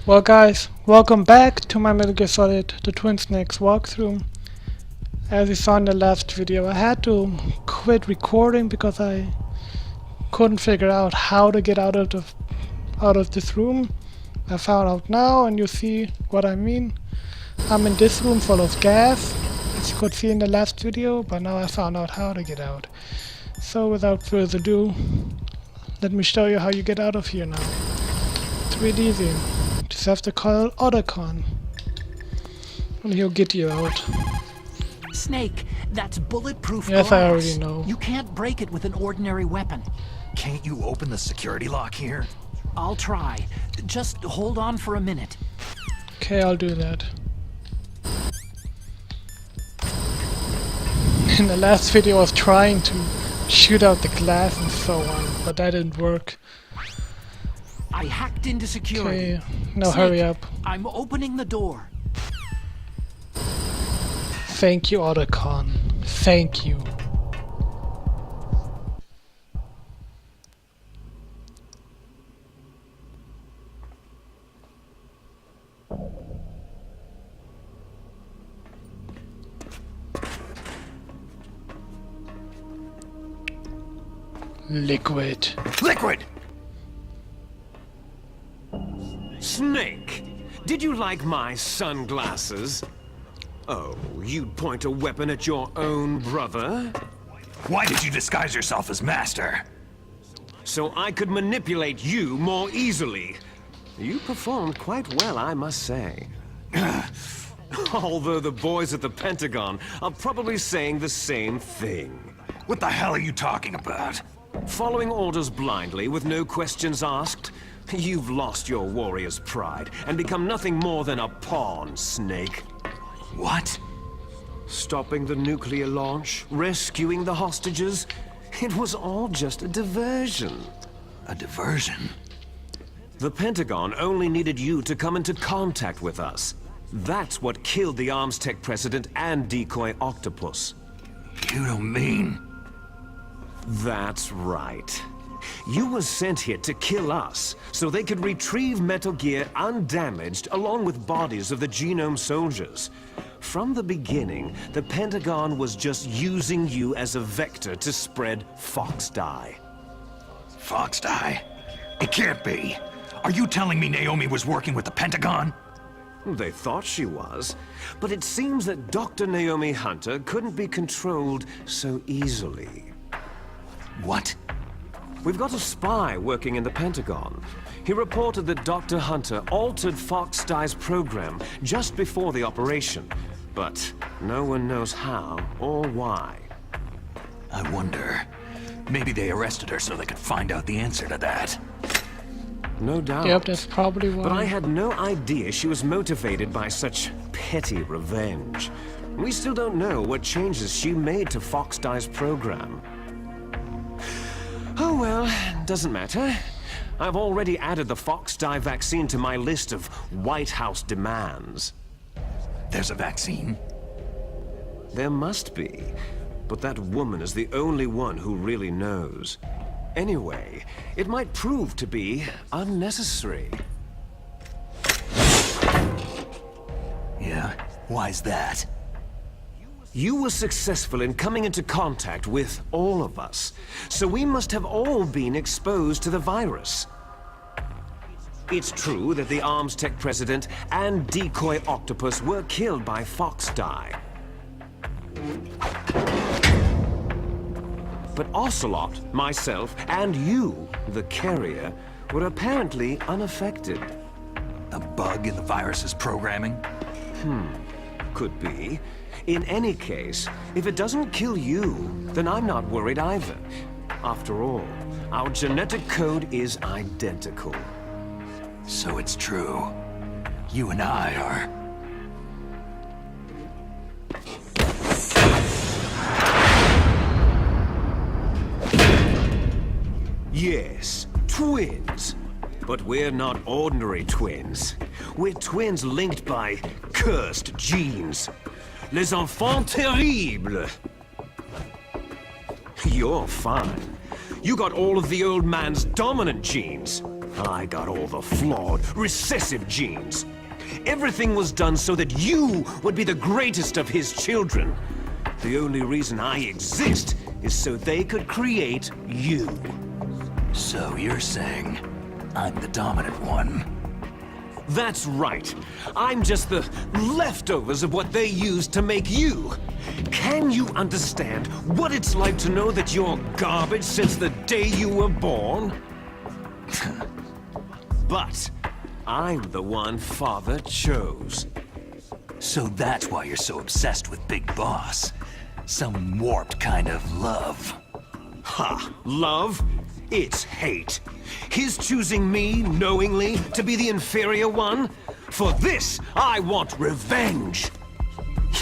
Well guys, welcome back to my Metal Gear Solid The Twin Snakes walkthrough. As you saw in the last video, I had to quit recording because I couldn't figure out how to get out of this room. I found out now, and you see what I mean. I'm in this room full of gas, as you could see in the last video, but now I found out how to get out. So without further ado, let me show you how you get out of here now. It's really easy. Just have to call DonnerGman, and he'll get you out. Snake, that's bulletproof Yes, glass. I already know. You can't break it with an ordinary weapon. Can't you open the security lock here? I'll try. Just hold on for a minute. Okay, I'll do that. In the last video I was trying to shoot out the glass and so on, but that didn't work. I hacked into security. Okay, now Snake, hurry up. I'm opening the door. Thank you, DonnerGman. Thank you. Liquid. Liquid! Snake, did you like my sunglasses? Oh, you'd point a weapon at your own brother? Why did you disguise yourself as Master? So I could manipulate you more easily. You performed quite well, I must say. Although the boys at the Pentagon are probably saying the same thing. What the hell are you talking about? Following orders blindly with no questions asked, you've lost your warrior's pride and become nothing more than a pawn, Snake. What? Stopping the nuclear launch, rescuing the hostages, it was all just a diversion. A diversion? The Pentagon only needed you to come into contact with us. That's what killed the Arms Tech president and decoy octopus. You don't mean... That's right. You were sent here to kill us, so they could retrieve Metal Gear undamaged along with bodies of the Genome soldiers. From the beginning, the Pentagon was just using you as a vector to spread Fox Dye. Fox Dye? It can't be. Are you telling me Naomi was working with the Pentagon? They thought she was, but it seems that Dr. Naomi Hunter couldn't be controlled so easily. What? We've got a spy working in the Pentagon. He reported that Dr. Hunter altered Fox Dye's program just before the operation, but no one knows how or why. I wonder. Maybe they arrested her so they could find out the answer to that. No doubt. Yep, that's probably why. But I had no idea she was motivated by such petty revenge. We still don't know what changes she made to Fox Dye's program. Oh well, doesn't matter. I've already added the Fox Dye vaccine to my list of White House demands. There's a vaccine? There must be, but that woman is the only one who really knows. Anyway, it might prove to be unnecessary. Yeah? Why's that? You were successful in coming into contact with all of us, so we must have all been exposed to the virus. It's true that the Arms Tech president and decoy octopus were killed by Fox Dye. But Ocelot, myself, and you, the carrier, were apparently unaffected. A bug in the virus's programming? Could be. In any case, if it doesn't kill you, then I'm not worried either. After all, our genetic code is identical. So it's true. You and I are... Yes, twins. But we're not ordinary twins. We're twins linked by cursed genes. Les enfants terribles. You're fine. You got all of the old man's dominant genes. I got all the flawed, recessive genes. Everything was done so that you would be the greatest of his children. The only reason I exist is so they could create you. So you're saying I'm the dominant one? That's right. I'm just the leftovers of what they used to make you. Can you understand what it's like to know that you're garbage since the day you were born? But I'm the one Father chose. So that's why you're so obsessed with Big Boss. Some warped kind of love. Ha! Love? It's hate. His choosing me, knowingly, to be the inferior one? For this, I want revenge!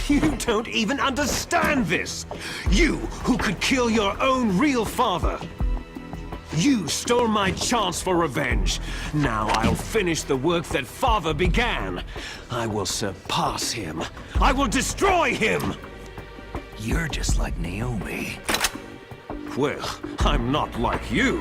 You don't even understand this! You, who could kill your own real father! You stole my chance for revenge. Now I'll finish the work that Father began. I will surpass him. I will destroy him! You're just like Naomi. Well, I'm not like you.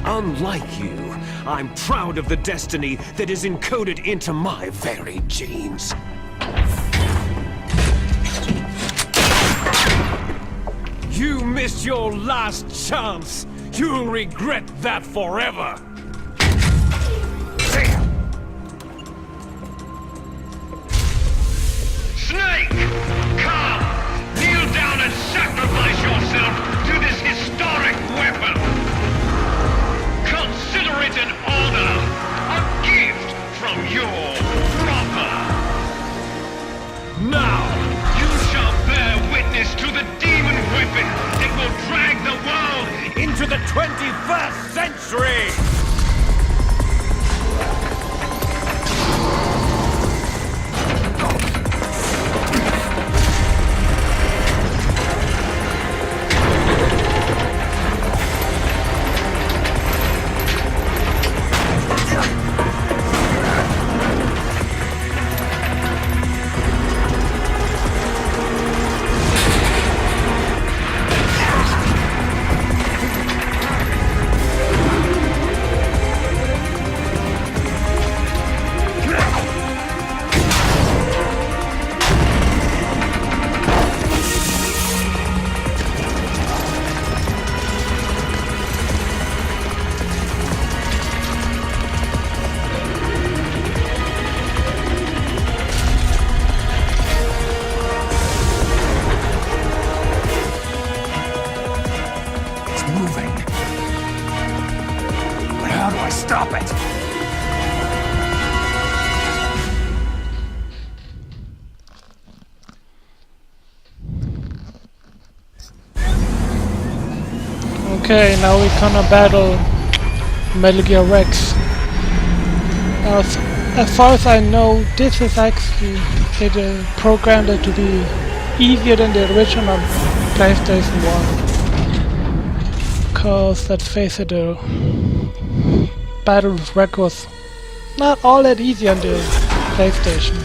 Unlike you, I'm proud of the destiny that is encoded into my very genes. You missed your last chance. You'll regret that forever. Snake! Come! Kneel down and sacrifice yourself to this historic weapon! Consider it an honor! A gift from your brother! Now! You shall bear witness to the demon weapon that will drag the world Into the 21st century! Moving. But how do I stop it? Okay, now we're gonna battle Metal Gear Rex. As far as I know, this is actually programmed to be easier than the original PlayStation 1. Cause let's face it, the battle with Rex was not all that easy on the PlayStation.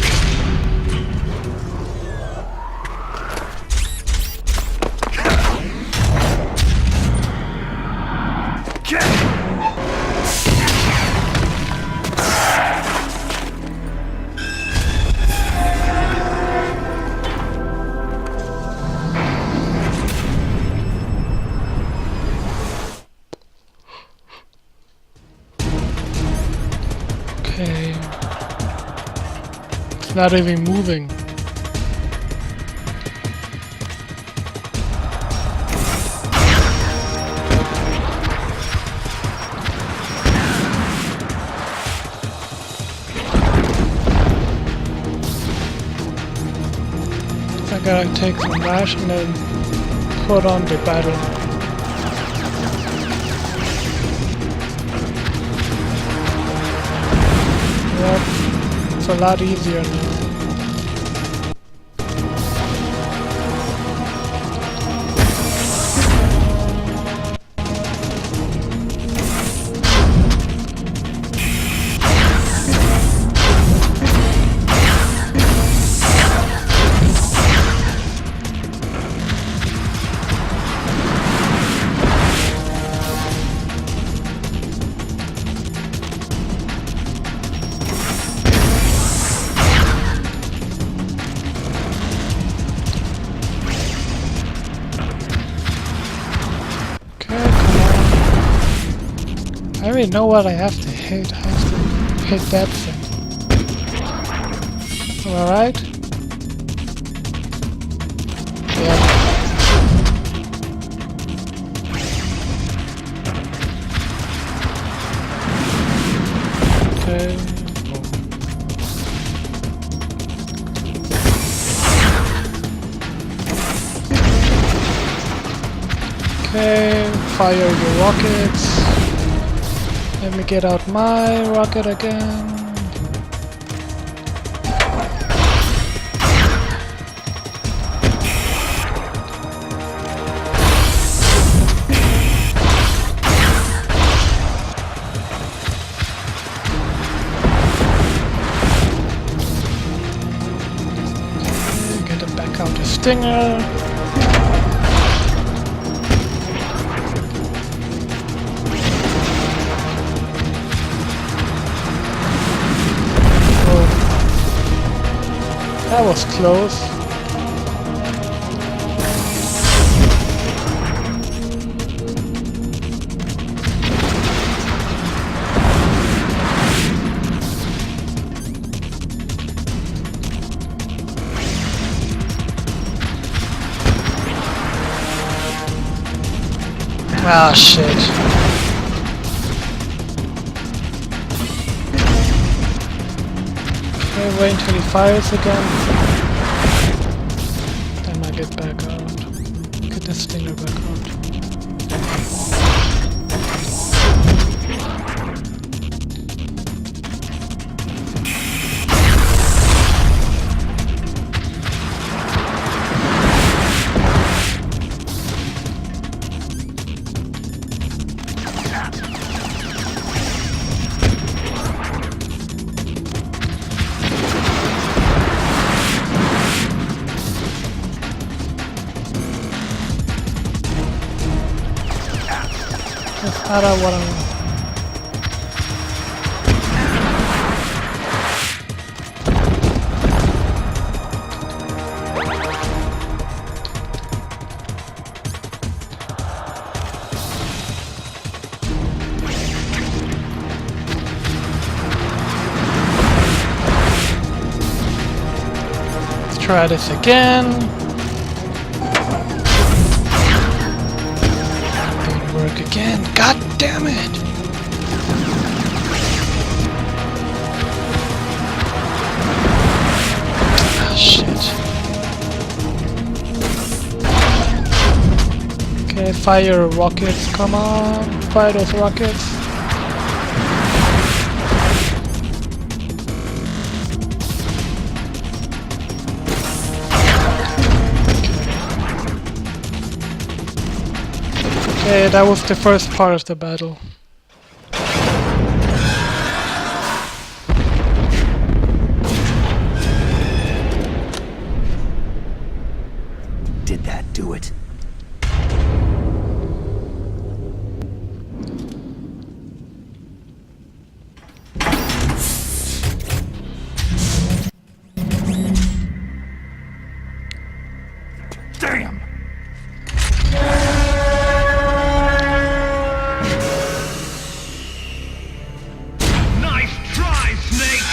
Okay. It's not even moving. I gotta take some rash and then put on the battle. Yep, it's a lot easier now. I already know what I have to hit. I have to hit that thing. Alright? Yeah. Okay. Okay, fire your rockets. Let me get out my rocket again. Get him back out the stinger. That was close. Ah, shit. Okay, wait until he fires again. Then I get back out. Get the stinger back out. I don't want to. Let's try this again. Work again. God damn it! Ah, shit. Okay, fire rockets. Come on, fire those rockets. Okay, that was the first part of the battle. Did that do it? Damn! Nice try, Snake!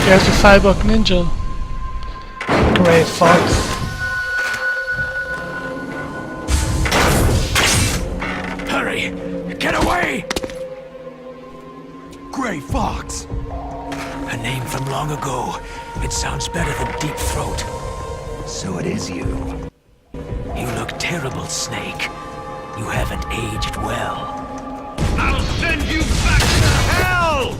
There's the cyborg ninja. Gray Fox. Hurry! Get away! Gray Fox! A name from long ago. It sounds better than Deep Throat. So it is you. You look terrible, Snake. You haven't aged well. I'll send you back to hell!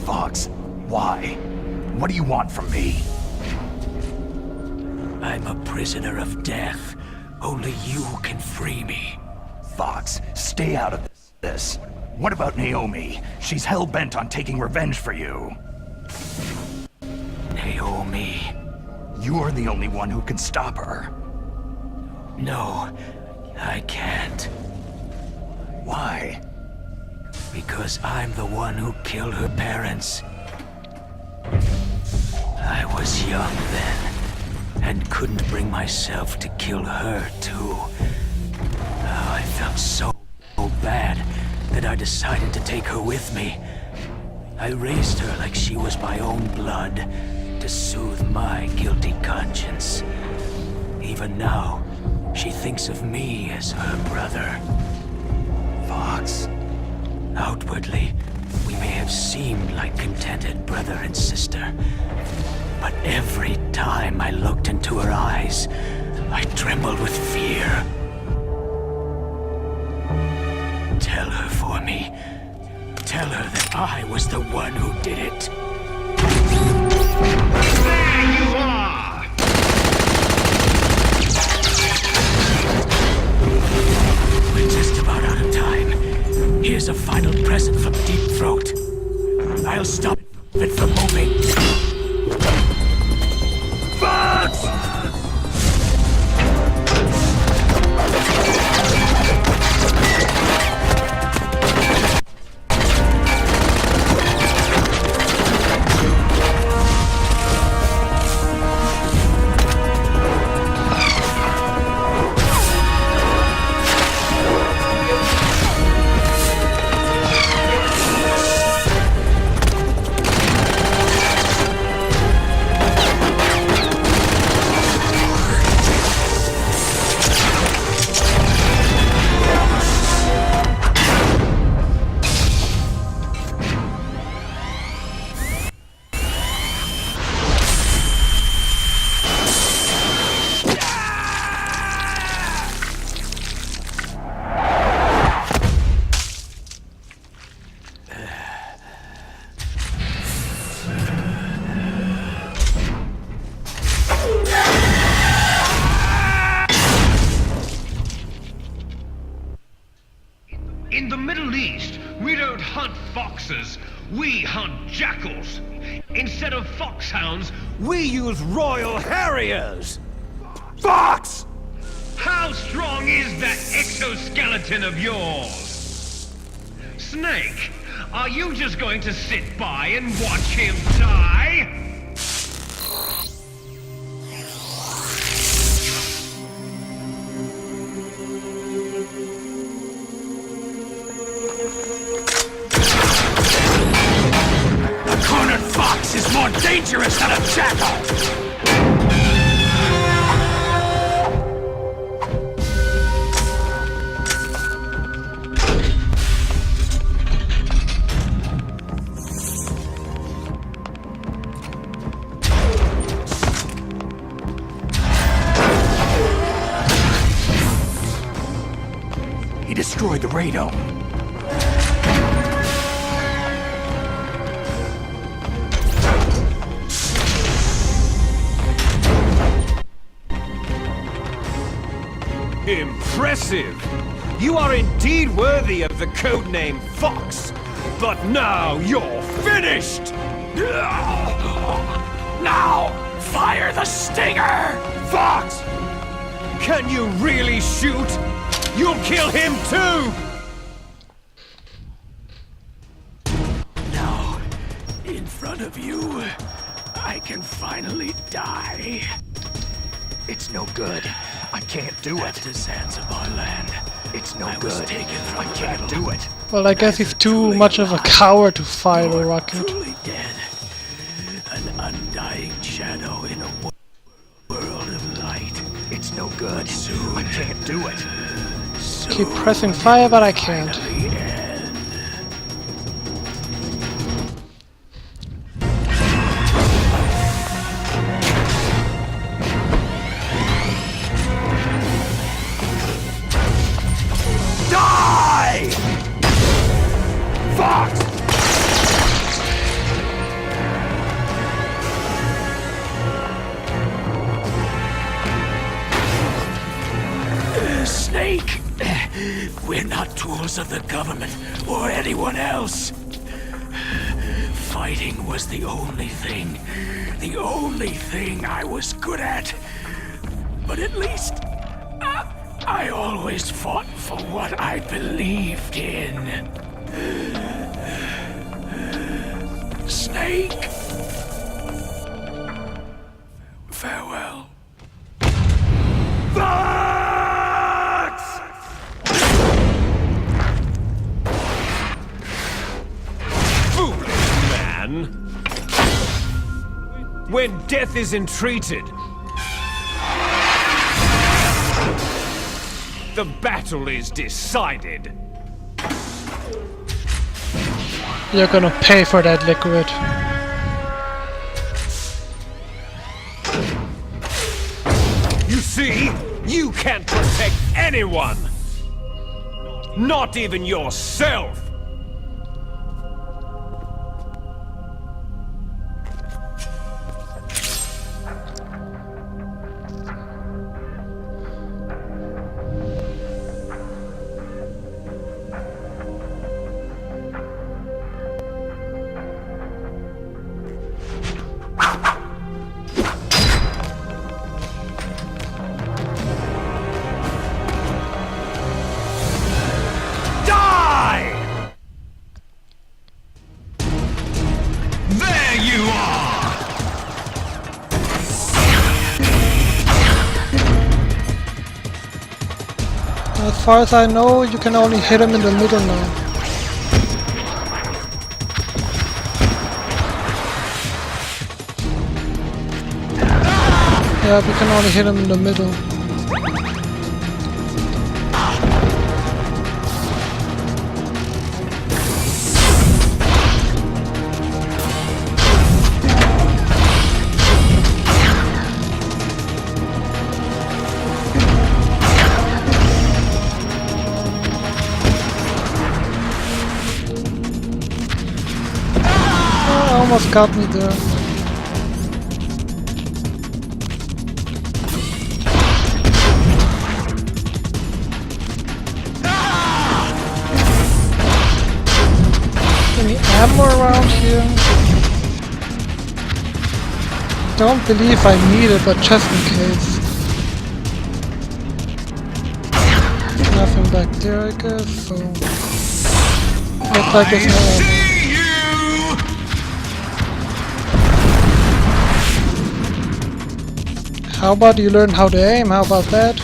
Fox, why? What do you want from me? I'm a prisoner of death. Only you can free me. Fox, stay out of this. What about Naomi? She's hell-bent on taking revenge for you. Naomi. You're the only one who can stop her. No, I can't. Why? Because I'm the one who killed her parents. I was young then, and couldn't bring myself to kill her too. Oh, I felt so bad that I decided to take her with me. I raised her like she was my own blood, to soothe my guilty conscience. Even now, she thinks of me as her brother. Fox. Outwardly, we may have seemed like contented brother and sister. But every time I looked into her eyes, I trembled with fear. Tell her for me. Tell her that I was the one who did it. There you are! We're just about out of time. Here's a final present from Deep Throat. I'll stop it from moving. In the Middle East, we don't hunt foxes, we hunt jackals. Instead of foxhounds, We use Royal Harriers! Fox! how strong is that exoskeleton of yours? Snake, are you just going to sit by and watch him die? A cornered fox is more dangerous than a jackal! He destroyed the radome. Impressive! You are indeed worthy of the codename Fox, but now you're finished! Now, fire the stinger! Fox! Can you really shoot? You'll kill him too! Now, in front of you, I can finally die. It's no good. I can't do it. After Zanzibar land, It's no I was good. taken from I can't battle. do it. Well, I guess he's too much of a coward to fire a rocket. Truly dead. An undying shadow in a world of light. It's no good. I can't do it. Keep pressing fire, but I can't. Finally end. Die! Fox! We're not tools of the government or anyone else. Fighting was the only thing I was good at. But at least, I always fought for what I believed in. Snake. Farewell. Foolish man! When death is entreated, the battle is decided. You're gonna pay for that, Liquid. You see, you can't protect anyone! Not even yourself! There you are! As far as I know, you can only hit him in the middle now. Yeah, we can only hit him in the middle. Almost got me there. Any ammo around here? Don't believe I need it, but just in case. Nothing back there, I guess, so... Looks like there's no ammo. How about you learn how to aim? How about that?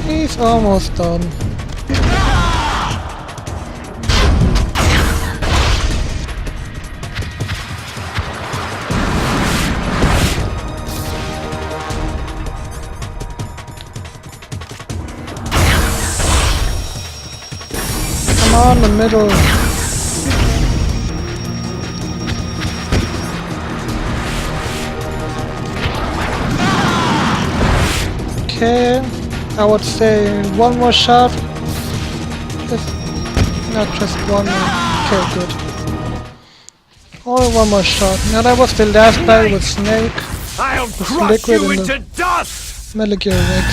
He's almost done. On the middle. Okay, I would say one more shot. If not just one more. Okay, good. Only one more shot. Now that was the last battle with Snake. I'll With crush Liquid you in into the dust! Metal Gear Rex.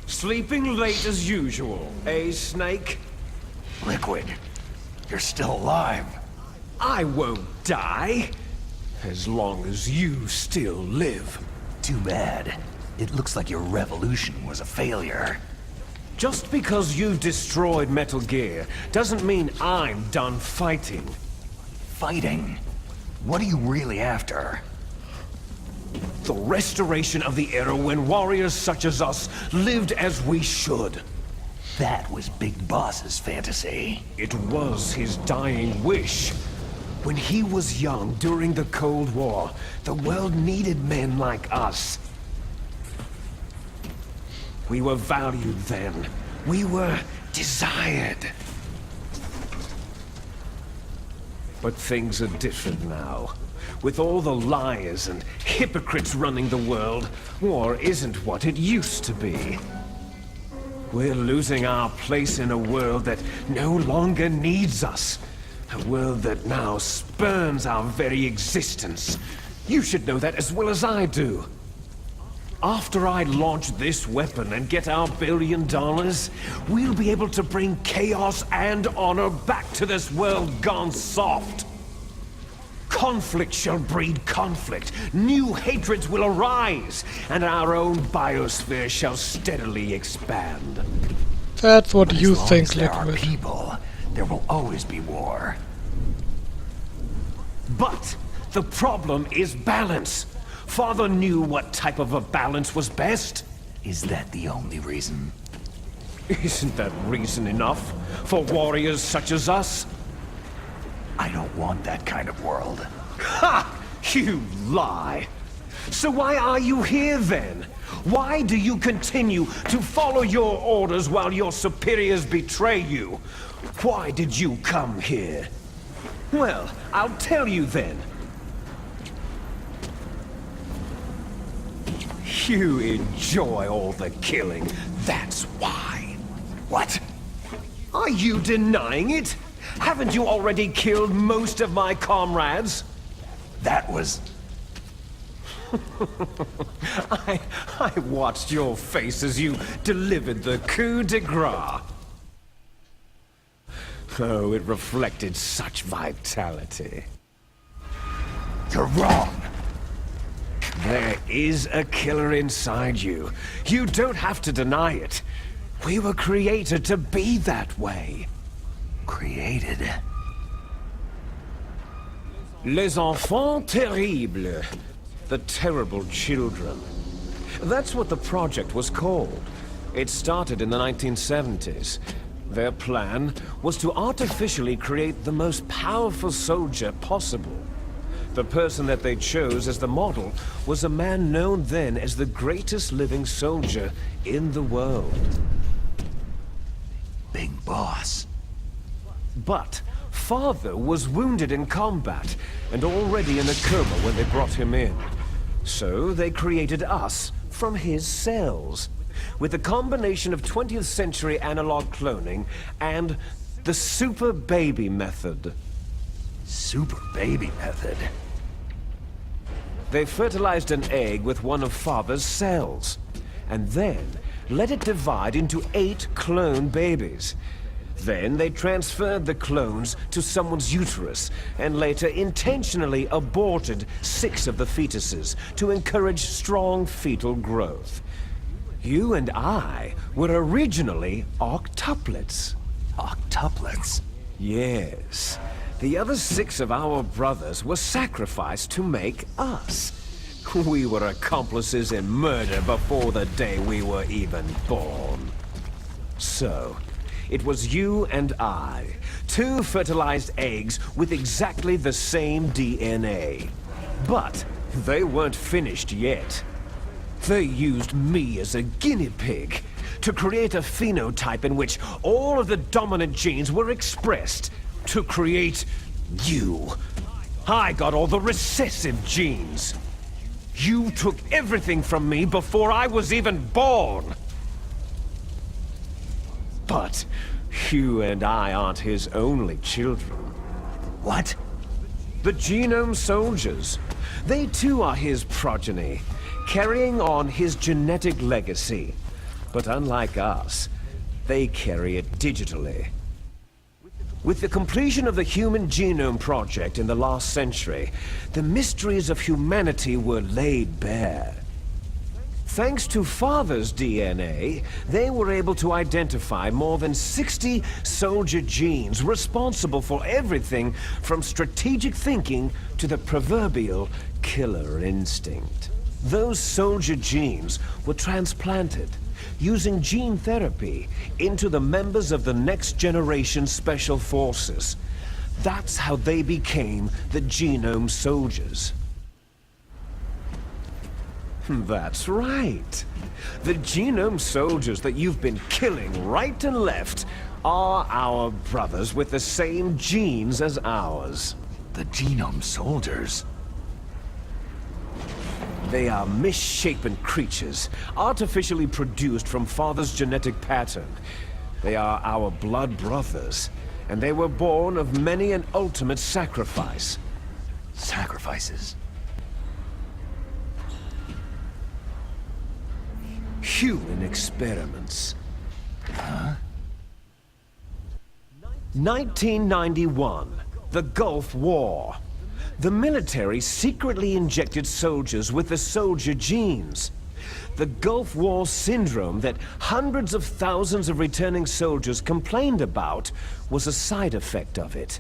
Sleeping late as usual, eh, Snake? Liquid, you're still alive. I won't die, as long as you still live. Too bad. It looks like your revolution was a failure. Just because you've destroyed Metal Gear doesn't mean I'm done fighting. Fighting? What are you really after? The restoration of the era when warriors such as us lived as we should. That was Big Boss's fantasy. It was his dying wish. When he was young during the Cold War, the world needed men like us. We were valued then. We were desired. But things are different now. With all the liars and hypocrites running the world, war isn't what it used to be. We're losing our place in a world that no longer needs us. A world that now spurns our very existence. You should know that as well as I do. After I launch this weapon and get our $1 billion, we'll be able to bring chaos and honor back to this world gone soft. Conflict shall breed conflict, new hatreds will arise, and our own biosphere shall steadily expand. That's what you As long think, as there are Liquid. people, there will always be war. But the problem is balance. Father knew what type of a balance was best. Is that the only reason? Isn't that reason enough for warriors such as us? I don't want that kind of world. Ha! You lie! So why are you here then? Why do you continue to follow your orders while your superiors betray you? Why did you come here? Well, I'll tell you then. You enjoy all the killing, that's why. What? Are you denying it? Haven't you already killed most of my comrades? That was... I watched your face as you delivered the coup de grace. Oh, it reflected such vitality. You're wrong! There is a killer inside you. You don't have to deny it. We were created to be that way. Created? Les enfants terribles. The terrible children. That's what the project was called. It started in the 1970s. Their plan was to artificially create the most powerful soldier possible. The person that they chose as the model was a man known then as the greatest living soldier in the world. Big Boss. But Father was wounded in combat and already in a coma when they brought him in. So they created us from his cells, with a combination of 20th century analog cloning and the super baby method. Super baby method. They fertilized an egg with one of Father's cells, and then let it divide into 8 clone babies. Then they transferred the clones to someone's uterus, and later intentionally aborted 6 of the fetuses to encourage strong fetal growth. You and I were originally octuplets. Octuplets? Yes. The other 6 of our brothers were sacrificed to make us. We were accomplices in murder before the day we were even born. So, it was you and I, 2 fertilized eggs with exactly the same DNA. But they weren't finished yet. They used me as a guinea pig to create a phenotype in which all of the dominant genes were expressed to create you. I got all the recessive genes. You took everything from me before I was even born. But you and I aren't his only children. What? The Genome Soldiers. They too are his progeny, carrying on his genetic legacy. But unlike us, they carry it digitally. With the completion of the Human Genome Project in the last century, the mysteries of humanity were laid bare. Thanks to Father's DNA, they were able to identify more than 60 soldier genes responsible for everything from strategic thinking to the proverbial killer instinct. Those soldier genes were transplanted using gene therapy into the members of the next generation special forces. That's how they became the Genome Soldiers. That's right. The Genome Soldiers that you've been killing right and left are our brothers with the same genes as ours. The Genome Soldiers? They are misshapen creatures, artificially produced from Father's genetic pattern. They are our blood brothers, and they were born of many an ultimate sacrifice. Sacrifices? Human experiments. Huh? 1991, the Gulf War. The military secretly injected soldiers with the soldier genes. The Gulf War syndrome that hundreds of thousands of returning soldiers complained about was a side effect of it.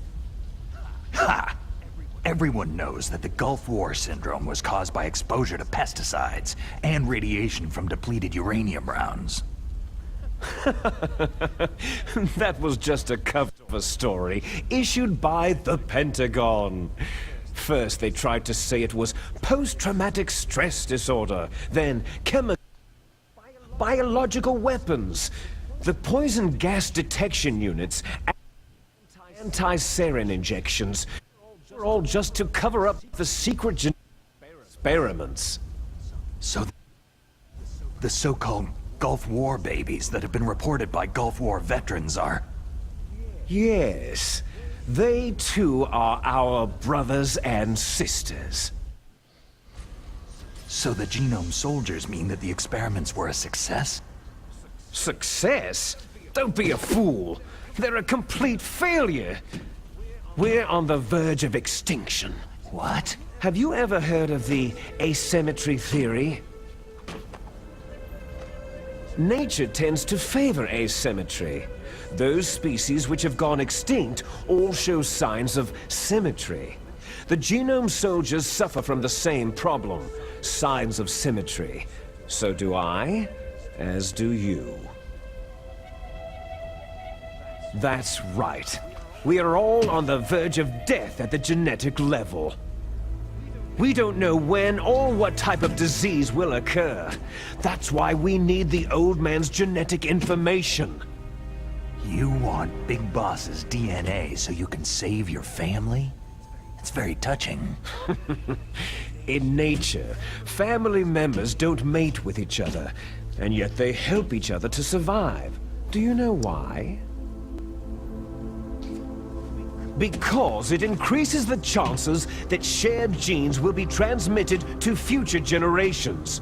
Ha! Everyone knows that the Gulf War syndrome was caused by exposure to pesticides and radiation from depleted uranium rounds. That was just a cover story issued by the Pentagon. First, they tried to say it was post-traumatic stress disorder, then biological weapons. The poison gas detection units, anti-sarin injections, were all just to cover up the secret experiments. So the so-called Gulf War babies that have been reported by Gulf War veterans are... Yes. They too are our brothers and sisters. So the Genome Soldiers mean that the experiments were a success? Success? Don't be a fool. They're a complete failure. We're on the verge of extinction. What? Have you ever heard of the asymmetry theory? Nature tends to favor asymmetry. Those species which have gone extinct all show signs of symmetry. The Genome Soldiers suffer from the same problem, signs of symmetry. So do I, as do you. That's right. We are all on the verge of death at the genetic level. We don't know when or what type of disease will occur. That's why we need the old man's genetic information. You want Big Boss's DNA so you can save your family? It's very touching. In nature, family members don't mate with each other, and yet they help each other to survive. Do you know why? Because it increases the chances that shared genes will be transmitted to future generations.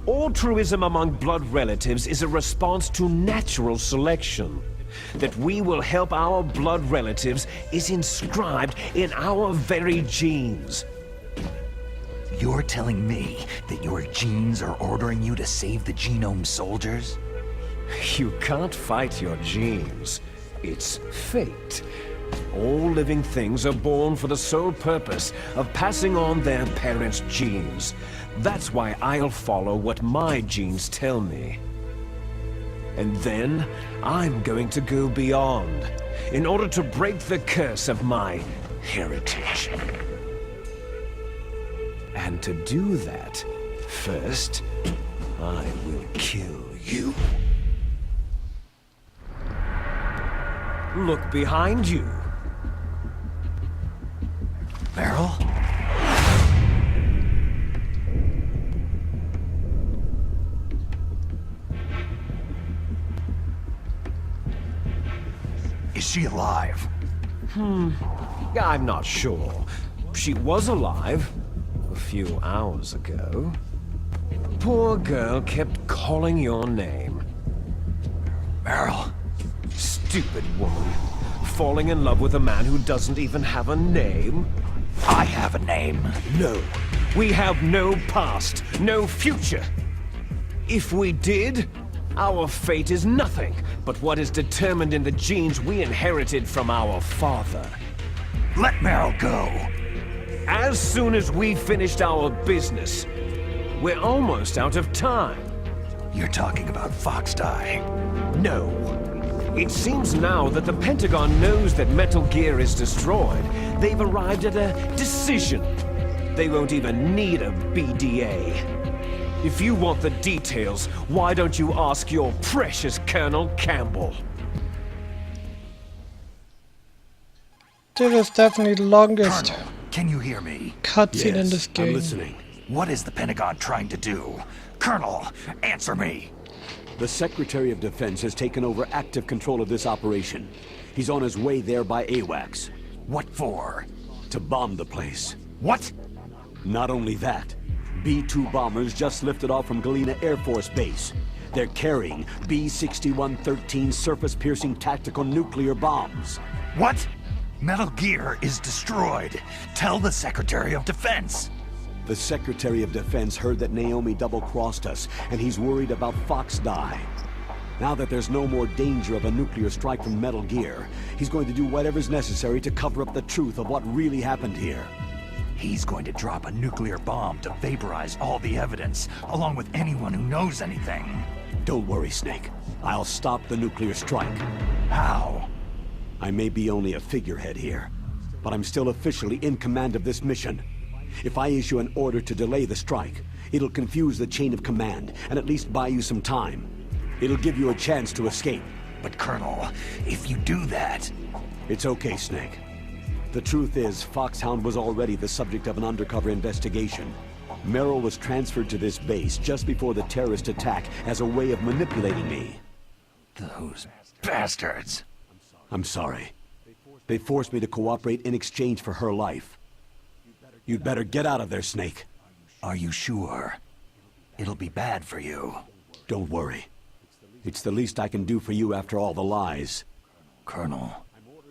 Altruism among blood relatives is a response to natural selection. That we will help our blood relatives is inscribed in our very genes. You're telling me that your genes are ordering you to save the Genome Soldiers? You can't fight your genes. It's fate. All living things are born for the sole purpose of passing on their parents' genes. That's why I'll follow what my genes tell me. And then, I'm going to go beyond, in order to break the curse of my heritage. And to do that, first, I will kill you. Look behind you. Meryl? Is she alive? I'm not sure. She was alive a few hours ago. Poor girl kept calling your name. Meryl? Stupid woman. Falling in love with a man who doesn't even have a name? I have a name. No. We have no past, no future. If we did, our fate is nothing but what is determined in the genes we inherited from our father. Let Meryl go. As soon as we finished our business, we're almost out of time. You're talking about Fox Die. No. It seems now that the Pentagon knows that Metal Gear is destroyed. They've arrived at a decision. They won't even need a BDA. If you want the details, why don't you ask your precious Colonel Campbell? This is definitely the longest Colonel, can you hear me? cutscene in this game. I'm listening. What is the Pentagon trying to do? Colonel, answer me. The Secretary of Defense has taken over active control of this operation. He's on his way there by AWACS. What for? To bomb the place. What? Not only that, B-2 bombers just lifted off from Galena Air Force Base. They're carrying B-6113 surface-piercing tactical nuclear bombs. What? Metal Gear is destroyed. Tell the Secretary of Defense. The Secretary of Defense heard that Naomi double-crossed us, and he's worried about Fox Die. Now that there's no more danger of a nuclear strike from Metal Gear, he's going to do whatever's necessary to cover up the truth of what really happened here. He's going to drop a nuclear bomb to vaporize all the evidence, along with anyone who knows anything. Don't worry, Snake. I'll stop the nuclear strike. How? I may be only a figurehead here, but I'm still officially in command of this mission. If I issue an order to delay the strike, it'll confuse the chain of command and at least buy you some time. It'll give you a chance to escape. But Colonel, if you do that... It's okay, Snake. The truth is, Foxhound was already the subject of an undercover investigation. Merrill was transferred to this base just before the terrorist attack as a way of manipulating me. Those bastards. I'm sorry. They forced me to cooperate in exchange for her life. You'd better get out of there, Snake. Are you sure? It'll be bad for you. Don't worry. It's the least I can do for you after all the lies. Colonel.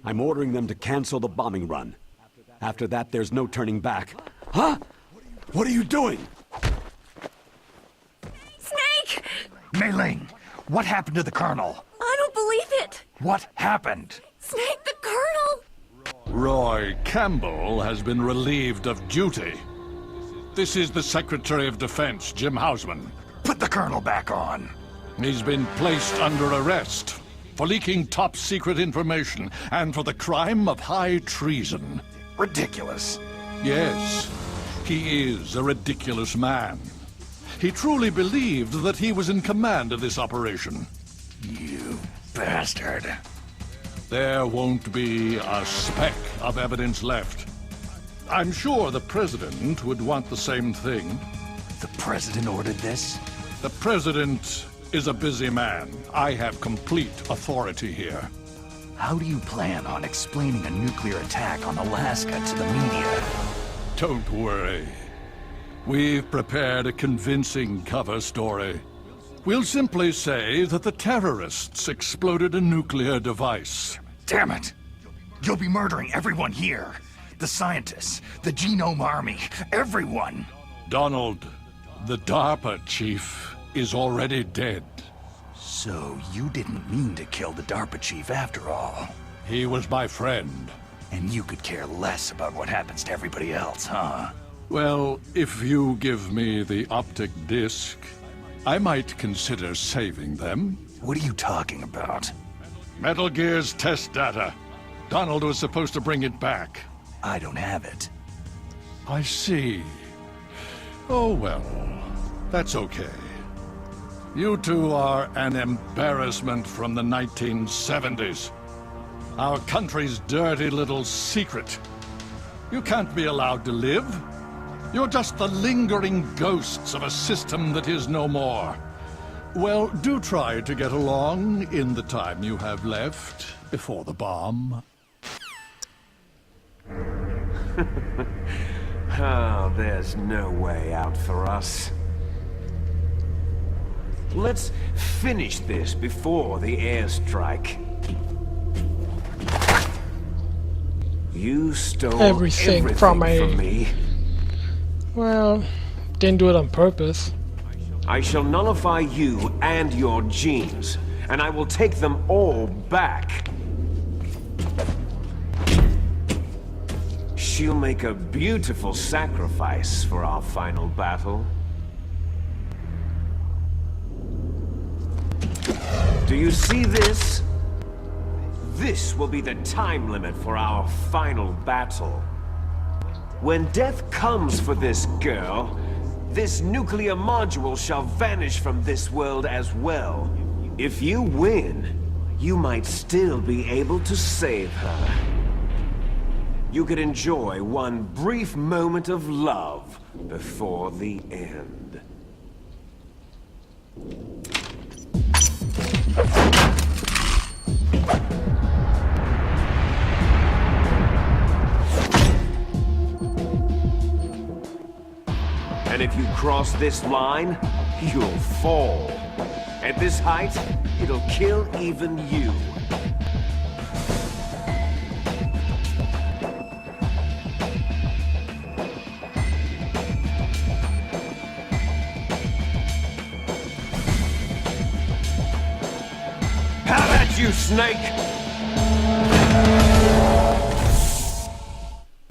I'm ordering them to cancel the bombing run. After that, there's no turning back. Huh? What are you doing? Snake! Mei Ling, what happened to the Colonel? I don't believe it! What happened? Snake, the Colonel! Roy Campbell has been relieved of duty. This is the Secretary of Defense, Jim Hausman. Put the Colonel back on. He's been placed under arrest for leaking top-secret information and for the crime of high treason. Ridiculous. Yes, he is a ridiculous man. He truly believed that he was in command of this operation. You bastard. There won't be a speck of evidence left. I'm sure the President would want the same thing. The President ordered this? The President is a busy man. I have complete authority here. How do you plan on explaining a nuclear attack on Alaska to the media? Don't worry. We've prepared a convincing cover story. We'll simply say that the terrorists exploded a nuclear device. Damn it! You'll be murdering everyone here. The scientists, the Genome Army, everyone. Donald, the DARPA chief, is already dead. So you didn't mean to kill the DARPA chief after all. He was my friend. And you could care less about what happens to everybody else, huh? Well, if you give me the optic disc, I might consider saving them. What are you talking about? Metal Gear's test data. Donald was supposed to bring it back. I don't have it. I see. Oh well, that's okay. You two are an embarrassment from the 1970s. Our country's dirty little secret. You can't be allowed to live. You're just the lingering ghosts of a system that is no more. Well, do try to get along in the time you have left before the bomb. Oh, there's no way out for us. Let's finish this before the airstrike. You stole Everything everything from from me. Well, didn't do it on purpose. I shall nullify you and your genes, and I will take them all back. She'll make a beautiful sacrifice for our final battle. Do you see this? This will be the time limit for our final battle. When death comes for this girl, this nuclear module shall vanish from this world as well. If you win, you might still be able to save her. You could enjoy one brief moment of love before the end. And if you cross this line, you'll fall. At this height, it'll kill even you. How about you, Snake?